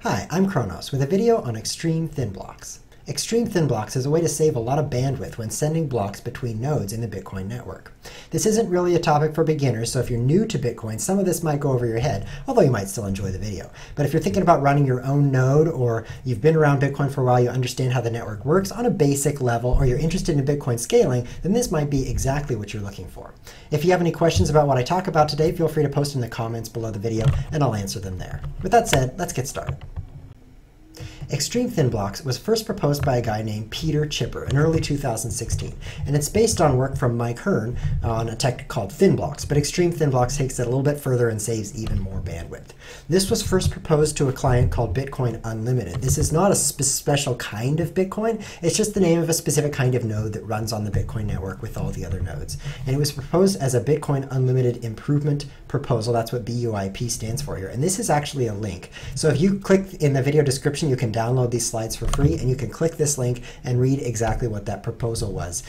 Hi, I'm Kronos with a video on Xtreme Thinblocks. Xtreme Thinblocks is a way to save a lot of bandwidth when sending blocks between nodes in the Bitcoin network. This isn't really a topic for beginners, so if you're new to Bitcoin, some of this might go over your head, although you might still enjoy the video. But if you're thinking about running your own node, or you've been around Bitcoin for a while, you understand how the network works on a basic level, or you're interested in Bitcoin scaling, then this might be exactly what you're looking for. If you have any questions about what I talk about today, feel free to post in the comments below the video, and I'll answer them there. With that said, let's get started. Xtreme Thinblocks was first proposed by a guy named Peter Chipper in early 2016, and it's based on work from Mike Hearn on a tech called Thinblocks, but Xtreme Thinblocks takes it a little bit further and saves even more bandwidth. This was first proposed to a client called Bitcoin Unlimited. This is not a special kind of Bitcoin, it's just the name of a specific kind of node that runs on the Bitcoin network with all the other nodes. And it was proposed as a Bitcoin Unlimited Improvement Proposal. That's what BUIP stands for here. And this is actually a link. So if you click in the video description, you can download these slides for free, and you can click this link and read exactly what that proposal was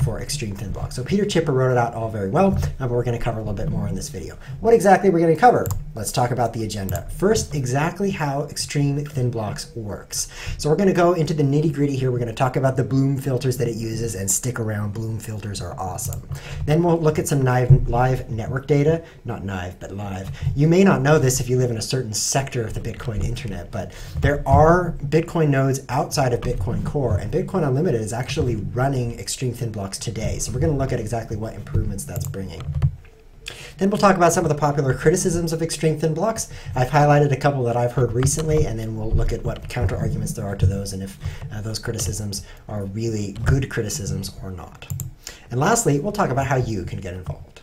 for Xtreme Thinblocks. So Peter Chipper wrote it out all very well, but we're going to cover a little bit more in this video. What exactly we're going to cover? Let's talk about the agenda. First, exactly how Xtreme Thinblocks works. So we're going to go into the nitty-gritty here. We're going to talk about the Bloom filters that it uses, and stick around. Bloom filters are awesome. Then we'll look at some live network data. Not live, but live. You may not know this if you live in a certain sector of the Bitcoin internet, but there are Bitcoin nodes outside of Bitcoin Core, and Bitcoin Unlimited is actually running Xtreme Thinblocks today. So we're going to look at exactly what improvements that's bringing. Then we'll talk about some of the popular criticisms of Xtreme Thinblocks. I've highlighted a couple that I've heard recently, and then we'll look at what counter arguments there are to those, and if those criticisms are really good criticisms or not. And lastly, we'll talk about how you can get involved.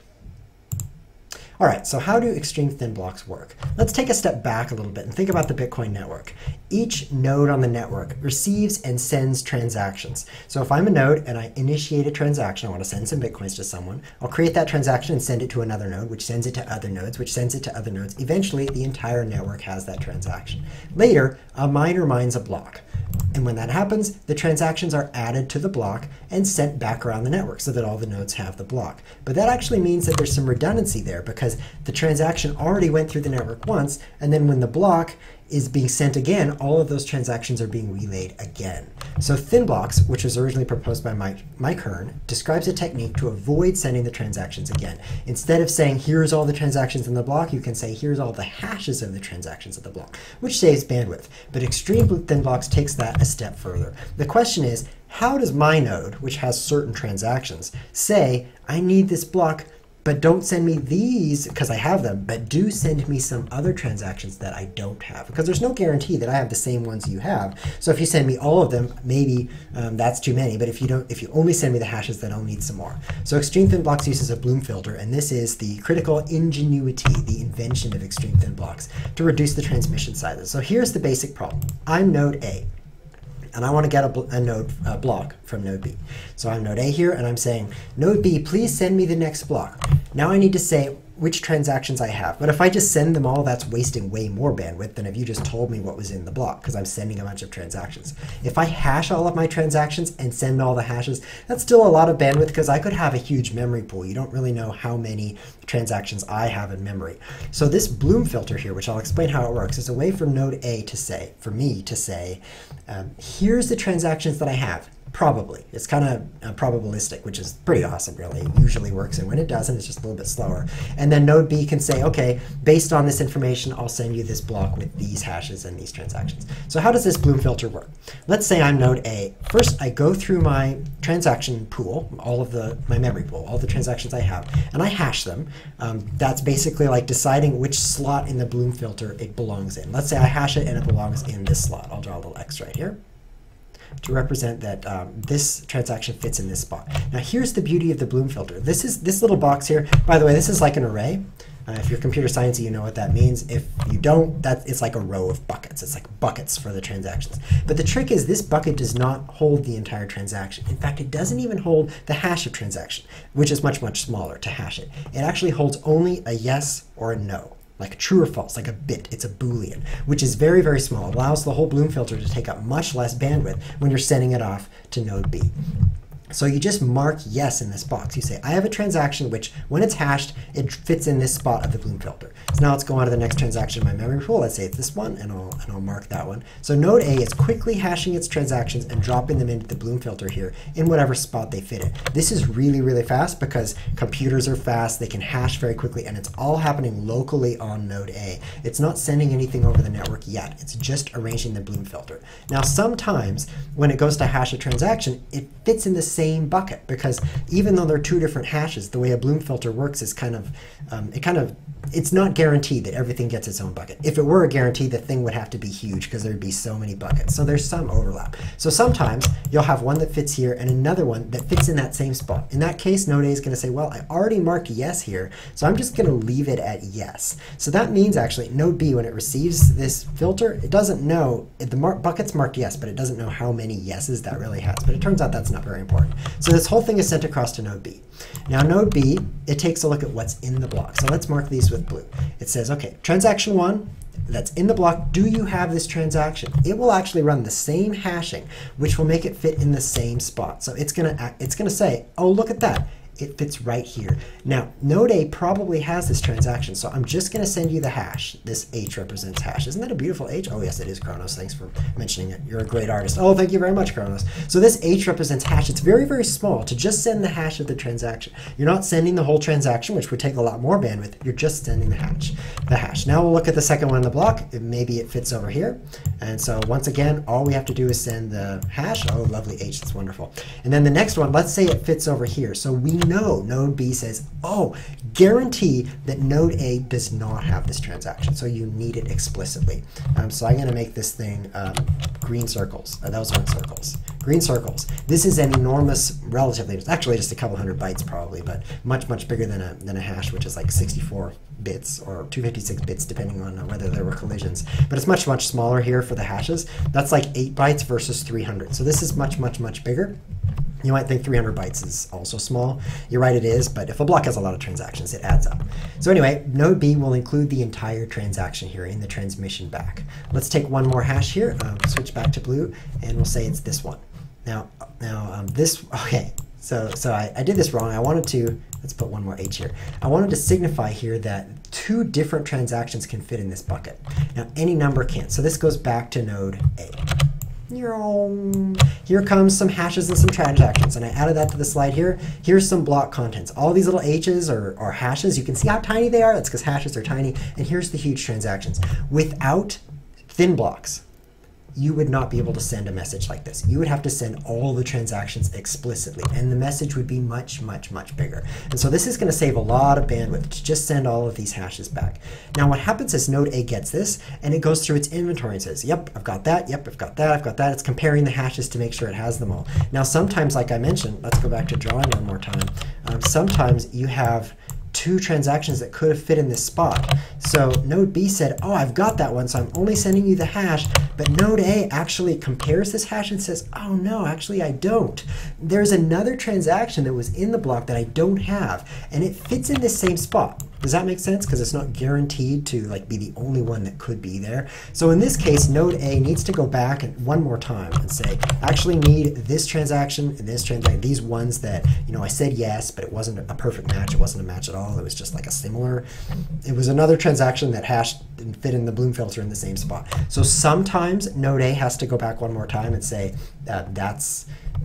All right, so how do Xtreme Thinblocks work? Let's take a step back a little bit and think about the Bitcoin network. Each node on the network receives and sends transactions. So if I'm a node and I initiate a transaction, I want to send some Bitcoins to someone, I'll create that transaction and send it to another node, which sends it to other nodes, which sends it to other nodes. Eventually, the entire network has that transaction. Later, a miner mines a block. And when that happens, the transactions are added to the block and sent back around the network so that all the nodes have the block. But that actually means that there's some redundancy there, because the transaction already went through the network once, and then when the block is being sent again, all of those transactions are being relayed again. So Thinblocks, which was originally proposed by Mike Hearn, describes a technique to avoid sending the transactions again. Instead of saying, here's all the transactions in the block, you can say, here's all the hashes of the transactions of the block, which saves bandwidth. But Xtreme Thinblocks takes that a step further. The question is, how does my node, which has certain transactions, say, I need this block, but don't send me these because I have them, but do send me some other transactions that I don't have? Because there's no guarantee that I have the same ones you have. So if you send me all of them, maybe that's too many. But if you only send me the hashes, then I'll need some more. So Xtreme Thinblocks uses a Bloom filter, and this is the critical ingenuity, the invention of Xtreme Thinblocks, to reduce the transmission sizes. So here's the basic problem. I'm node A, and I want to get a block from node B. So I'm node A here, and I'm saying, node B, please send me the next block. Now I need to say which transactions I have. But if I just send them all, that's wasting way more bandwidth than if you just told me what was in the block, because I'm sending a bunch of transactions. If I hash all of my transactions and send all the hashes, that's still a lot of bandwidth, because I could have a huge memory pool. You don't really know how many transactions I have in memory. So this Bloom filter here, which I'll explain how it works, is a way for node A to say, for me to say, here's the transactions that I have. Probably. It's kind of probabilistic, which is pretty awesome, really. It usually works, and when it doesn't, it's just a little bit slower. And then node B can say, okay, based on this information, I'll send you this block with these hashes and these transactions. So how does this Bloom filter work? Let's say I'm node A. First, I go through my transaction pool, all of my memory pool, all the transactions I have, and I hash them. That's basically like deciding which slot in the Bloom filter it belongs in. Let's say I hash it and it belongs in this slot. I'll draw a little X right here to represent that this transaction fits in this spot. Now here's the beauty of the Bloom filter. This little box here, by the way, this is like an array. If you're computer science, you know what that means. If you don't, it's like a row of buckets. It's like buckets for the transactions. But the trick is this bucket does not hold the entire transaction. In fact, it doesn't even hold the hash of transaction, which is much, much smaller to hash it. It actually holds only a yes or a no, like true or false, like a bit. It's a Boolean, which is very, very small. It allows the whole Bloom filter to take up much less bandwidth when you're sending it off to node B. So you just mark yes in this box. You say, I have a transaction which, when it's hashed, it fits in this spot of the Bloom filter. So now let's go on to the next transaction in my memory pool. Let's say it's this one, and I'll mark that one. So node A is quickly hashing its transactions and dropping them into the Bloom filter here in whatever spot they fit in. This is really, really fast because computers are fast. They can hash very quickly, and it's all happening locally on node A. It's not sending anything over the network yet. It's just arranging the Bloom filter. Now, sometimes when it goes to hash a transaction, it fits in the same bucket, because even though they're two different hashes, the way a Bloom filter works is it's not guaranteed that everything gets its own bucket. If it were a guarantee, the thing would have to be huge because there'd be so many buckets. So there's some overlap. So sometimes you'll have one that fits here and another one that fits in that same spot. In that case, node A is going to say, well, I already marked yes here, so I'm just going to leave it at yes. So that means actually node B, when it receives this filter, it doesn't know, the bucket's marked yes, but it doesn't know how many yeses that really has. But it turns out that's not very important. So this whole thing is sent across to node B. Now node B, it takes a look at what's in the block. So let's mark these with blue. It says, okay, transaction 1, that's in the block, do you have this transaction? It will actually run the same hashing, which will make it fit in the same spot. So it's gonna say, oh, look at that. It fits right here. Now, node A probably has this transaction, so I'm just going to send you the hash. This H represents hash. Isn't that a beautiful H? Oh, yes, it is, Kronos. Thanks for mentioning it. You're a great artist. Oh, thank you very much, Kronos. So this H represents hash. It's very, very small to just send the hash of the transaction. You're not sending the whole transaction, which would take a lot more bandwidth. You're just sending the hash. Now we'll look at the second one in the block. Maybe it fits over here. And so once again, all we have to do is send the hash. Oh, lovely H. That's wonderful. And then the next one, let's say it fits over here. So we know node B says, oh, guarantee that node A does not have this transaction. So you need it explicitly. So I'm going to make this thing green circles. Those aren't circles. Green circles. This is an enormous, relatively, it's actually just a couple hundred bytes probably, but much, much bigger than a hash, which is like 64 bits or 256 bits, depending on whether there were collisions. But it's much, much smaller here for the hashes. That's like 8 bytes versus 300. So this is much, much, much bigger. You might think 300 bytes is also small. You're right, it is, but if a block has a lot of transactions, it adds up. So anyway, node B will include the entire transaction here in the transmission back. Let's take one more hash here, switch back to blue, and we'll say it's this one. Now this, okay, so I did this wrong. I wanted to, let's put one more H here. I wanted to signify here that two different transactions can fit in this bucket. Now any number can't, so this goes back to node A. Here comes some hashes and some transactions, and I added that to the slide here. Here's some block contents. All these little H's are hashes. You can see how tiny they are. That's because hashes are tiny. And here's the huge transactions. Without Thinblocks, you would not be able to send a message like this. You would have to send all the transactions explicitly, and the message would be much, much, much bigger. And so this is going to save a lot of bandwidth to just send all of these hashes back. Now what happens is node A gets this, and it goes through its inventory and says, yep, I've got that, yep, I've got that, I've got that. It's comparing the hashes to make sure it has them all. Now sometimes, like I mentioned, let's go back to drawing one more time. Sometimes you have two transactions that could have fit in this spot. So node B said, oh, I've got that one, so I'm only sending you the hash, but node A actually compares this hash and says, oh no, actually I don't. There's another transaction that was in the block that I don't have, and it fits in this same spot. Does that make sense? Because it's not guaranteed to be the only one that could be there. So in this case, node A needs to go back one more time and say, I actually need this transaction and this transaction, these ones that, I said yes, but it wasn't a perfect match. It wasn't a match at all. It was just like a similar, it was another transaction that hashed and fit in the Bloom filter in the same spot. So sometimes node A has to go back one more time and say,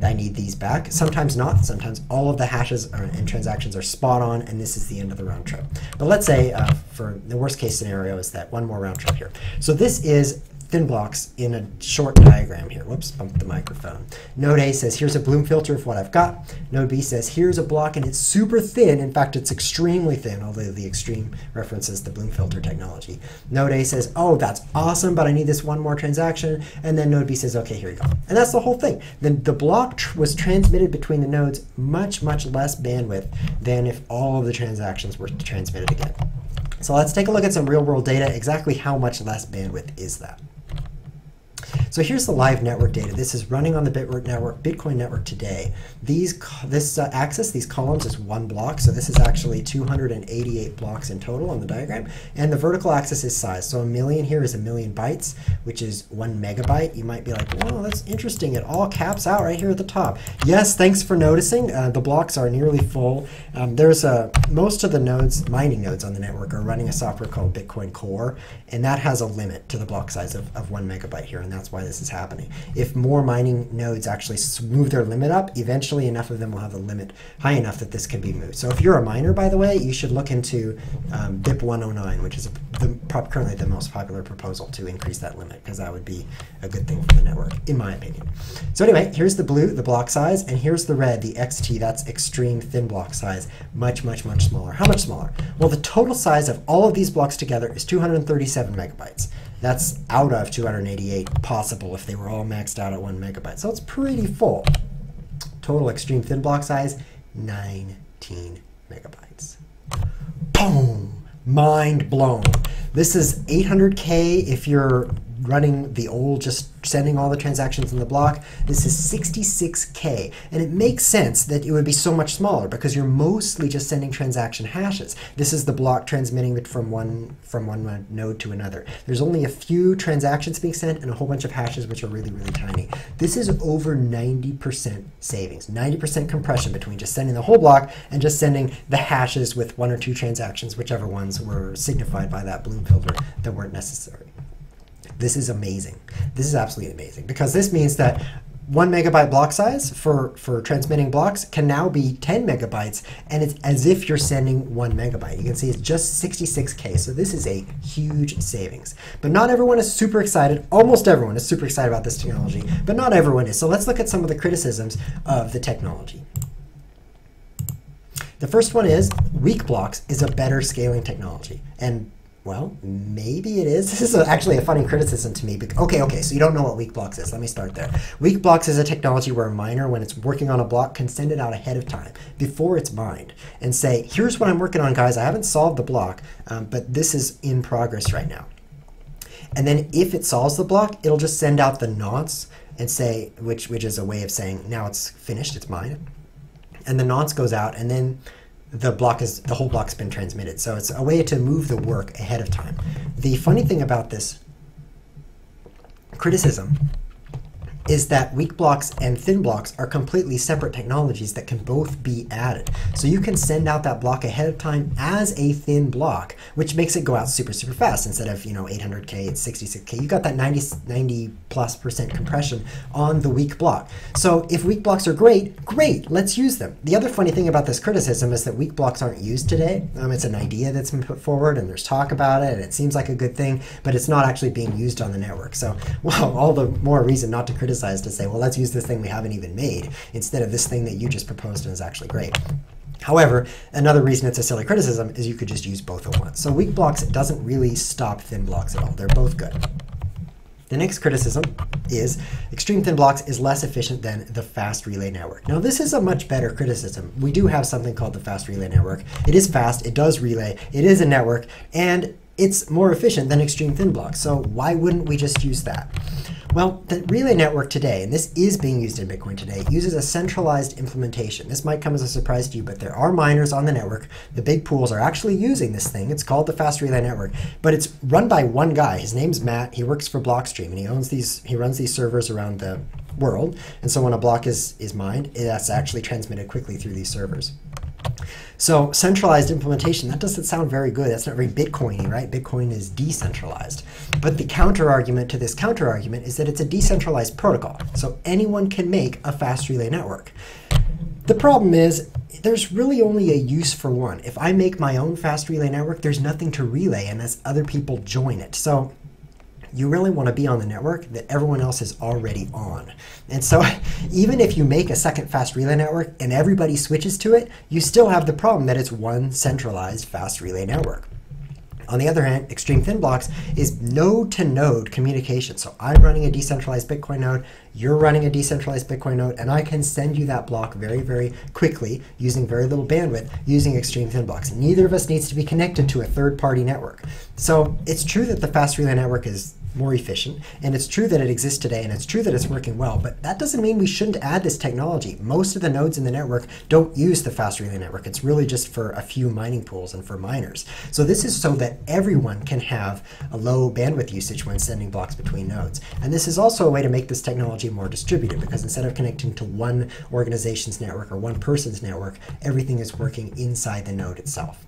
I need these back. Sometimes not. Sometimes all of the hashes and transactions are spot on, and this is the end of the round trip. But let's say for the worst case scenario is that one more round trip here. So this is Thinblocks in a short diagram here. Whoops, bumped the microphone. Node A says, here's a Bloom filter of what I've got. Node B says, here's a block, and it's super thin. In fact, it's extremely thin, although the Xtreme references the Bloom filter technology. Node A says, oh, that's awesome, but I need this one more transaction. And then node B says, okay, here you go. And that's the whole thing. Then the block was transmitted between the nodes much, much less bandwidth than if all of the transactions were transmitted again. So let's take a look at some real-world data. Exactly how much less bandwidth is that? So here's the live network data. This is running on the Bitcoin network today. This axis, these columns, is one block. So this is actually 288 blocks in total on the diagram. And the vertical axis is size. So a million here is a million bytes, which is 1 megabyte. You might be like, whoa, that's interesting. It all caps out right here at the top. Yes, thanks for noticing. The blocks are nearly full. Most of the nodes, mining nodes on the network, are running a software called Bitcoin Core, and that has a limit to the block size of 1 megabyte here, and that's why this is happening. If more mining nodes actually move their limit up, eventually enough of them will have the limit high enough that this can be moved. So if you're a miner, by the way, you should look into BIP 109, which is currently the most popular proposal to increase that limit, because that would be a good thing for the network, in my opinion. So anyway, here's the blue, the block size, and here's the red, the XT, that's extreme thin block size, much, much, much smaller. How much smaller? Well, the total size of all of these blocks together is 237 megabytes. That's out of 288 possible if they were all maxed out at 1 megabyte. So it's pretty full. Total extreme thin block size, 19 megabytes. Boom! Mind blown. This is 800K if you're running the old, just sending all the transactions in the block. This is 66K, and it makes sense that it would be so much smaller because you're mostly just sending transaction hashes. This is the block transmitting it from one node to another. There's only a few transactions being sent and a whole bunch of hashes which are really, really tiny. This is over 90% savings, 90% compression between just sending the whole block and just sending the hashes with 1 or 2 transactions, whichever ones were signified by that Bloom filter that weren't necessary. This is amazing. This is absolutely amazing, because this means that 1 megabyte block size for transmitting blocks can now be 10 megabytes, and it's as if you're sending 1 megabyte. You can see it's just 66K, so this is a huge savings. But not everyone is super excited. Almost everyone is super excited about this technology, but not everyone is. So let's look at some of the criticisms of the technology. The first one is weak blocks is a better scaling technology. And well, maybe it is. This is actually a funny criticism to me. Okay, so you don't know what weak blocks is. Let me start there. Weak blocks is a technology where a miner, when it's working on a block, can send it out ahead of time, before it's mined, and say, here's what I'm working on, guys. I haven't solved the block, but this is in progress right now. And then if it solves the block, it'll just send out the nonce and say, which is a way of saying, now it's finished, it's mined. And the nonce goes out, and then the whole block's been transmitted. So it's a way to move the work ahead of time. The funny thing about this criticism is that weak blocks and thin blocks are completely separate technologies that can both be added. So you can send out that block ahead of time as a thin block, which makes it go out super, super fast. Instead of 800K, it's 66K. You got that 90+% compression on the weak block. So if weak blocks are great, let's use them. The other funny thing about this criticism is that weak blocks aren't used today. It's an idea that's been put forward, and there's talk about it, and it seems like a good thing, but it's not actually being used on the network. So, well, all the more reason not to criticize, to say, well, let's use this thing we haven't even made instead of this thing that you just proposed and is actually great. However, another reason it's a silly criticism is you could just use both at once. So weak blocks doesn't really stop thin blocks at all. They're both good. The next criticism is extreme thin blocks is less efficient than the fast relay network. Now, this is a much better criticism. We do have something called the fast relay network. It is fast, it does relay, it is a network, and it's more efficient than extreme thin blocks. So why wouldn't we just use that? Well, the relay network today, and this is being used in Bitcoin today, uses a centralized implementation. This might come as a surprise to you, but there are miners on the network. The big pools are actually using this thing. It's called the fast relay network, but it's run by one guy. His name's Matt. He works for Xtreme, and he runs these servers around the world. And so when a block is mined, that's actually transmitted quickly through these servers. So centralized implementation, that doesn't sound very good. That's not very Bitcoin-y, right? Bitcoin is decentralized. But the counter-argument to this counter-argument is that it's a decentralized protocol. So anyone can make a fast relay network. The problem is there's really only a use for one. If I make my own fast relay network, there's nothing to relay unless other people join it. So you really want to be on the network that everyone else is already on. And so even if you make a second fast relay network and everybody switches to it, you still have the problem that it's one centralized fast relay network. On the other hand, extreme thin blocks is node-to-node communication. So I'm running a decentralized Bitcoin node, you're running a decentralized Bitcoin node, and I can send you that block very, very quickly using very little bandwidth using extreme thin blocks. Neither of us needs to be connected to a third-party network. So it's true that the fast relay network is more efficient, and it's true that it exists today, and it's true that it's working well, but that doesn't mean we shouldn't add this technology. Most of the nodes in the network don't use the fast relay network. It's really just for a few mining pools and for miners. So this is so that everyone can have a low bandwidth usage when sending blocks between nodes. And this is also a way to make this technology more distributed, because instead of connecting to one organization's network or one person's network, everything is working inside the node itself.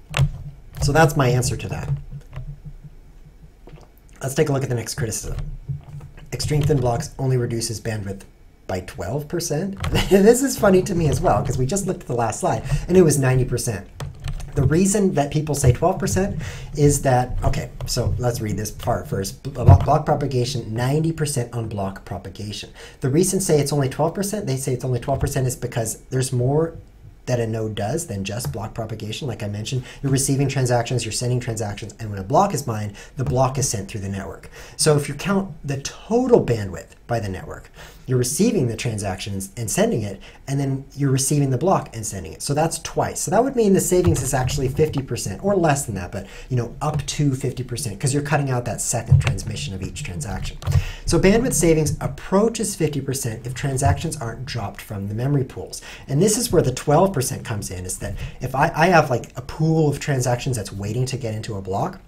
So that's my answer to that. Let's take a look at the next criticism. Extreme thin blocks only reduces bandwidth by 12%. This is funny to me as well, because we just looked at the last slide and it was 90%. The reason that people say 12% is that, okay, so let's read this part first. Block propagation, 90% on block propagation. The reason say it's only 12%, they say it's only 12% is because there's more that a node does than just block propagation. Like I mentioned, you're receiving transactions, you're sending transactions, and when a block is mined, the block is sent through the network. So if you count the total bandwidth by the network, you're receiving the transactions and sending it, and then you're receiving the block and sending it. So that's twice. So that would mean the savings is actually 50% or less than that, but up to 50%, because you're cutting out that second transmission of each transaction. So bandwidth savings approaches 50% if transactions aren't dropped from the memory pools. And this is where the 12% comes in, is that if I have like a pool of transactions that's waiting to get into a block,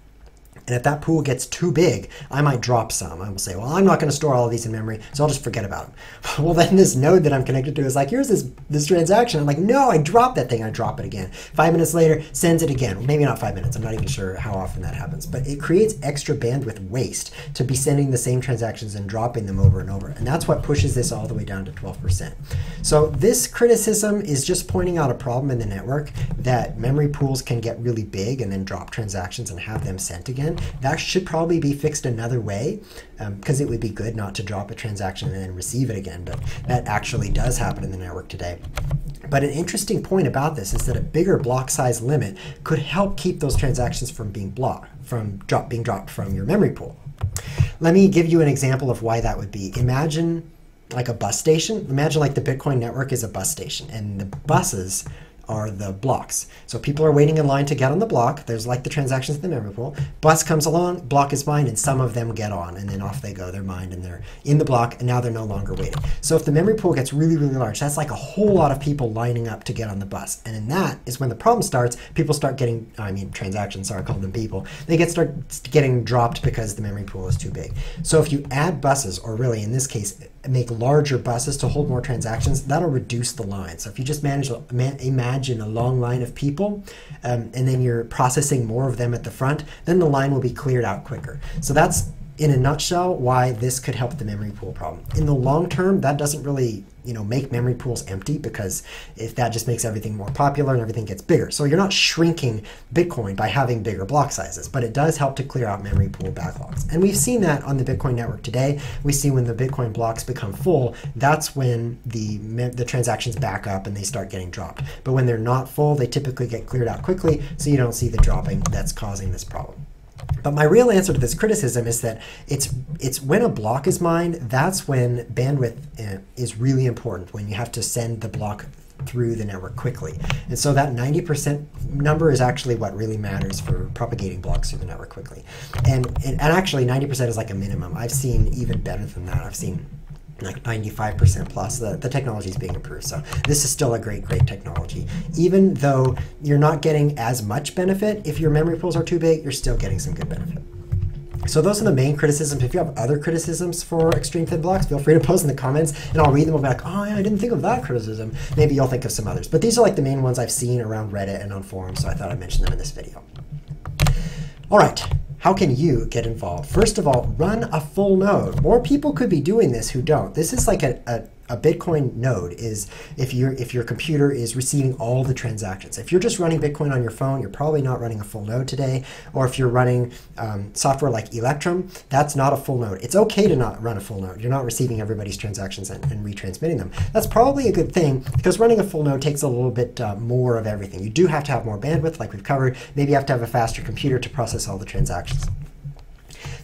and if that pool gets too big, I might drop some. I will say, well, I'm not going to store all of these in memory, so I'll just forget about them. Well, then this node that I'm connected to is like, here's this transaction. I'm like, no, I dropped that thing. I drop it again. 5 minutes later, sends it again. Maybe not 5 minutes. I'm not even sure how often that happens. But it creates extra bandwidth waste to be sending the same transactions and dropping them over and over. And that's what pushes this all the way down to 12%. So this criticism is just pointing out a problem in the network, that memory pools can get really big and then drop transactions and have them sent again. That should probably be fixed another way, because it would be good not to drop a transaction and then receive it again, but that actually does happen in the network today. But an interesting point about this is that a bigger block size limit could help keep those transactions from being being dropped from your memory pool. Let me give you an example of why that would be. Imagine like a bus station. Imagine like the Bitcoin network is a bus station, and the buses are the blocks. So people are waiting in line to get on the block. There's like the transactions in the memory pool. Bus comes along, block is mined, and some of them get on, and then off they go. They're mined and they're in the block, and now they're no longer waiting. So if the memory pool gets really, really large, that's like a whole lot of people lining up to get on the bus. And then that is when the problem starts. People start getting, transactions, sorry, I call them people. They start getting dropped because the memory pool is too big. So if you add buses, or really in this case, make larger buses to hold more transactions, that'll reduce the line. So if you just imagine a long line of people, and then you're processing more of them at the front, then the line will be cleared out quicker. So that's, in a nutshell, why this could help the memory pool problem. In the long term, that doesn't really make memory pools empty, because if that just makes everything more popular and everything gets bigger. So you're not shrinking Bitcoin by having bigger block sizes, but it does help to clear out memory pool backlogs. And we've seen that on the Bitcoin network today. We see when the Bitcoin blocks become full, that's when the transactions back up and they start getting dropped. But when they're not full, they typically get cleared out quickly, so you don't see the dropping that's causing this problem. But my real answer to this criticism is that it's when a block is mined, that's when bandwidth is really important, when you have to send the block through the network quickly. And so that 90% number is actually what really matters for propagating blocks through the network quickly. And actually 90% is like a minimum. I've seen even better than that. I've seen like 95% plus. The technology is being improved. So this is still a great technology. Even though you're not getting as much benefit, if your memory pools are too big, you're still getting some good benefit. So those are the main criticisms. If you have other criticisms for extreme thin blocks, feel free to post in the comments and I'll read them. I'll be like, oh yeah, I didn't think of that criticism. Maybe you'll think of some others. But these are like the main ones I've seen around Reddit and on forums, so I thought I'd mention them in this video. All right. How can you get involved? First of all, run a full node. More people could be doing this who don't. This is like a Bitcoin node is if your computer is receiving all the transactions. If you're just running Bitcoin on your phone, you're probably not running a full node today. Or if you're running software like Electrum, that's not a full node. It's okay to not run a full node. You're not receiving everybody's transactions and retransmitting them. That's probably a good thing, because running a full node takes a little bit more of everything. You do have to have more bandwidth, like we've covered. Maybe you have to have a faster computer to process all the transactions.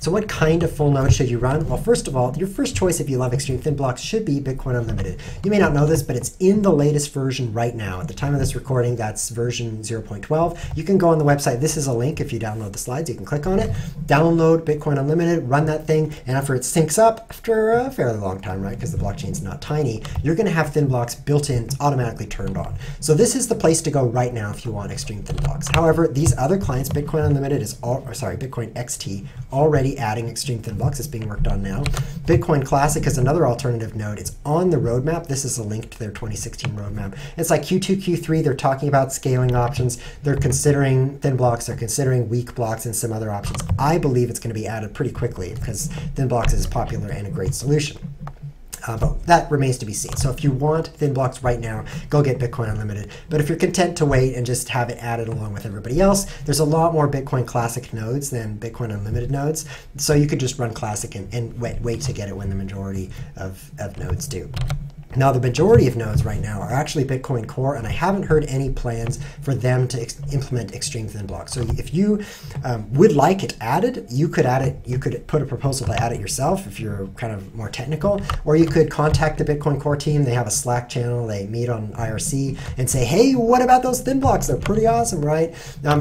So what kind of full node should you run? Well, first of all, your first choice if you love Xtreme Thinblocks should be Bitcoin Unlimited. You may not know this, but it's in the latest version right now. At the time of this recording, that's version 0.12. You can go on the website. This is a link. If you download the slides, you can click on it, download Bitcoin Unlimited, run that thing, and after it syncs up, after a fairly long time, right, because the blockchain's not tiny, you're going to have Thinblocks built in. It's automatically turned on. So this is the place to go right now if you want Xtreme Thinblocks. However, these other clients, Bitcoin Unlimited is Bitcoin XT, already adding Xtreme Thinblocks. It's being worked on now. Bitcoin Classic is another alternative node. It's on the roadmap. This is a link to their 2016 roadmap. It's like Q2, Q3. They're talking about scaling options. They're considering Thinblocks. They're considering weak blocks and some other options. I believe it's going to be added pretty quickly because Thinblocks is popular and a great solution. But that remains to be seen. So if you want Thinblocks right now, go get Bitcoin Unlimited. But if you're content to wait and just have it added along with everybody else, there's a lot more Bitcoin Classic nodes than Bitcoin Unlimited nodes. So you could just run Classic and wait to get it when the majority of nodes do. Now, the majority of nodes right now are actually Bitcoin Core, and I haven't heard any plans for them to implement Xtreme Thinblocks. So if you would like it added, you could add it. You could put a proposal to add it yourself if you're kind of more technical, or you could contact the Bitcoin Core team. They have a Slack channel. They meet on IRC and say, hey, what about those Thinblocks? They're pretty awesome, right?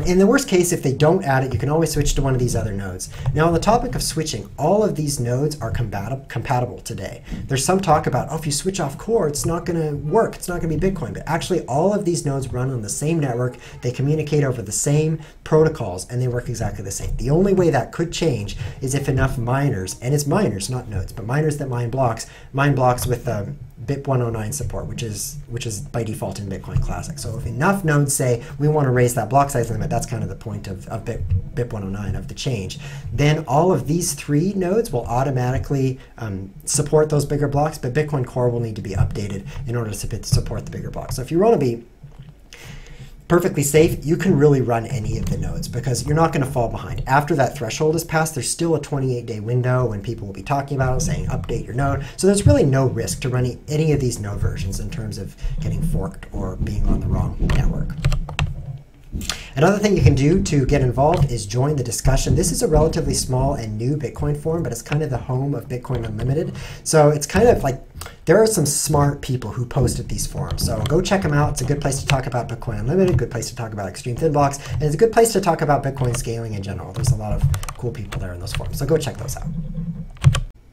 In the worst case, if they don't add it, you can always switch to one of these other nodes. Now, on the topic of switching, all of these nodes are compatible today. There's some talk about, oh, if you switch off Core, it's not going to work. It's not going to be Bitcoin. But actually, all of these nodes run on the same network. They communicate over the same protocols, and they work exactly the same. The only way that could change is if enough miners, and it's miners, not nodes, but miners that mine blocks with BIP 109 support, which is by default in Bitcoin Classic. So if enough nodes say we want to raise that block size limit, that's kind of the point of BIP 109 of the change, then all of these three nodes will automatically support those bigger blocks, but Bitcoin Core will need to be updated in order to support the bigger blocks. So if you want to be perfectly safe, you can really run any of the nodes because you're not going to fall behind. After that threshold is passed, there's still a 28-day window when people will be talking about it, saying update your node. So there's really no risk to running any of these node versions in terms of getting forked or being on the wrong network. Another thing you can do to get involved is join the discussion. This is a relatively small and new Bitcoin forum, but it's kind of the home of Bitcoin Unlimited. So it's kind of like there are some smart people who post at these forums. So go check them out. It's a good place to talk about Bitcoin Unlimited, good place to talk about Xtreme Thinblocks, and it's a good place to talk about Bitcoin scaling in general. There's a lot of cool people there in those forums. So go check those out.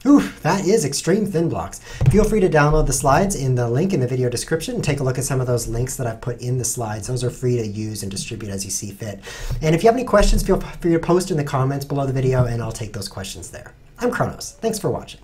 Ooh, that is Xtreme Thinblocks. Feel free to download the slides in the link in the video description and take a look at some of those links that I've put in the slides. Those are free to use and distribute as you see fit. And if you have any questions, feel free to post in the comments below the video and I'll take those questions there. I'm Kronos. Thanks for watching.